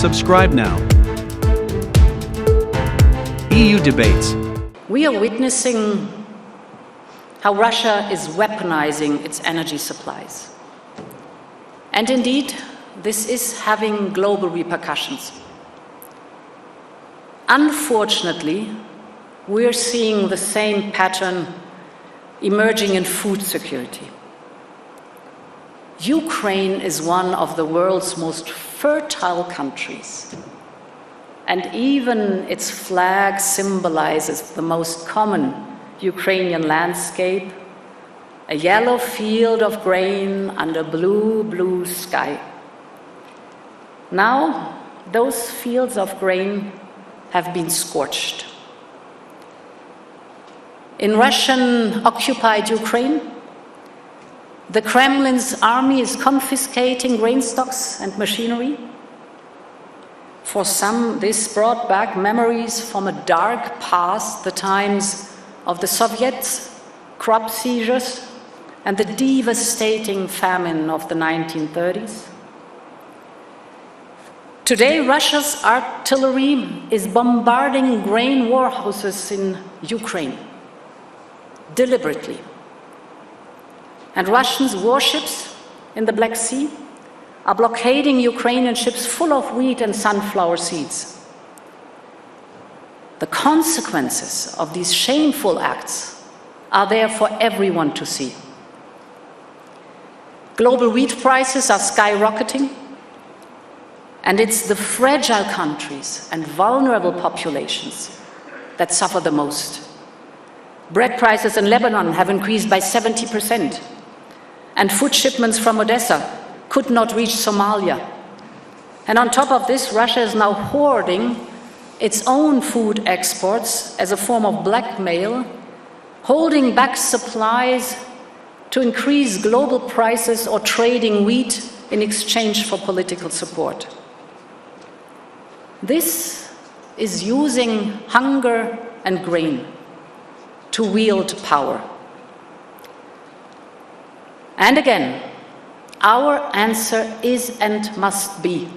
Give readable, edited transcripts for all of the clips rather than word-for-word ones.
Subscribe now. EU Debates. We are witnessing how Russia is weaponizing its energy supplies. And indeed, this is having global repercussions. Unfortunately, we're seeing the same pattern emerging in food security. Ukraine is one of the world's most fertile countries, and even its flag symbolizes the most common Ukrainian landscape, a yellow field of grain under blue, blue sky. Now, those fields of grain have been scorched. In Russian-occupied Ukraine, the Kremlin's army is confiscating grain stocks and machinery. For some, this brought back memories from a dark past, the times of the Soviets, crop seizures, and the devastating famine of the 1930s. Today, Russia's artillery is bombarding grain warehouses in Ukraine, deliberately. And Russian warships in the Black Sea are blockading Ukrainian ships full of wheat and sunflower seeds. The consequences of these shameful acts are there for everyone to see. Global wheat prices are skyrocketing, and it's the fragile countries and vulnerable populations that suffer the most. Bread prices in Lebanon have increased by 70%, and food shipments from Odessa could not reach Somalia. And on top of this, Russia is now hoarding its own food exports as a form of blackmail, holding back supplies to increase global prices or trading wheat in exchange for political support. This is using hunger and grain to wield power. And again, our answer is and must be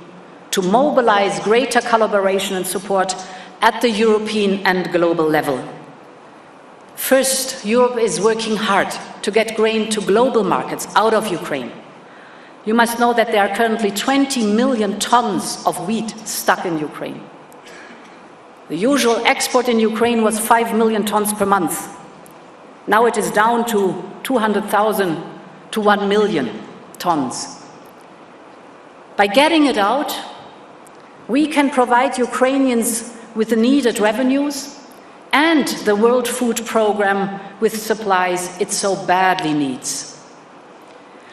to mobilize greater collaboration and support at the European and global level. First, Europe is working hard to get grain to global markets out of Ukraine. You must know that there are currently 20 million tons of wheat stuck in Ukraine. The usual export in Ukraine was 5 million tons per month. Now it is down to 200,000 to 1 million tons. By getting it out, we can provide Ukrainians with the needed revenues and the World Food Programme with supplies it so badly needs.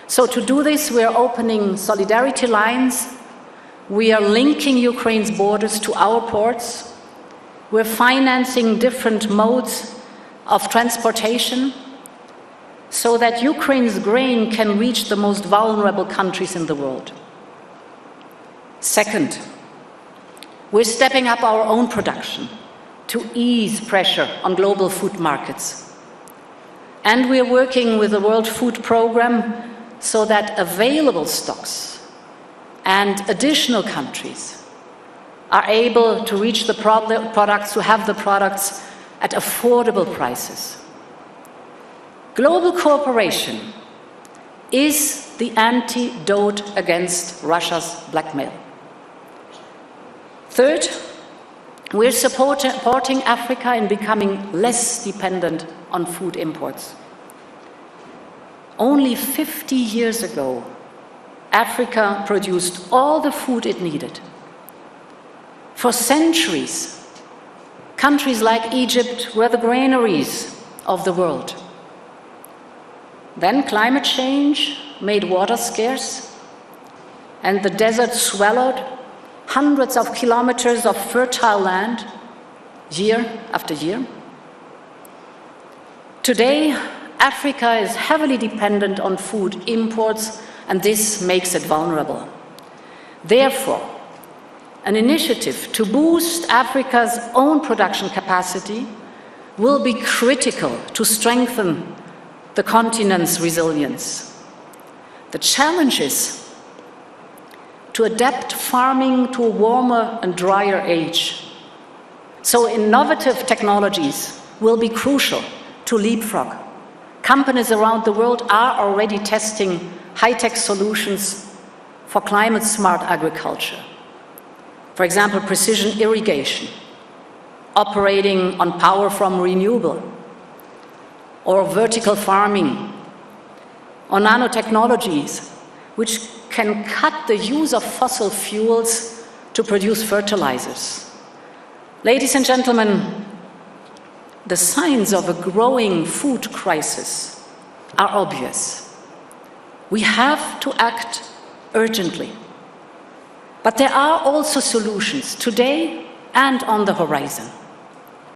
So to do this, we are opening solidarity lines, we are linking Ukraine's borders to our ports, we're financing different modes of transportation so that Ukraine's grain can reach the most vulnerable countries in the world. Second, we're stepping up our own production to ease pressure on global food markets. And we're working with the World Food Programme so that available stocks and additional countries are able to reach the products, to have the products at affordable prices. Global cooperation is the antidote against Russia's blackmail. Third, we're supporting Africa in becoming less dependent on food imports. Only 50 years ago, Africa produced all the food it needed. For centuries, countries like Egypt were the granaries of the world. Then climate change made water scarce, and the desert swallowed hundreds of kilometers of fertile land, year after year. Today, Africa is heavily dependent on food imports, and this makes it vulnerable. Therefore, an initiative to boost Africa's own production capacity will be critical to strengthen the continent's resilience. The challenges to adapt farming to a warmer and drier age. So innovative technologies will be crucial to leapfrog. Companies around the world are already testing high-tech solutions for climate-smart agriculture. For example, precision irrigation, operating on power from renewable, or vertical farming, or nanotechnologies, which can cut the use of fossil fuels to produce fertilizers. Ladies and gentlemen, the signs of a growing food crisis are obvious. We have to act urgently. But there are also solutions today and on the horizon.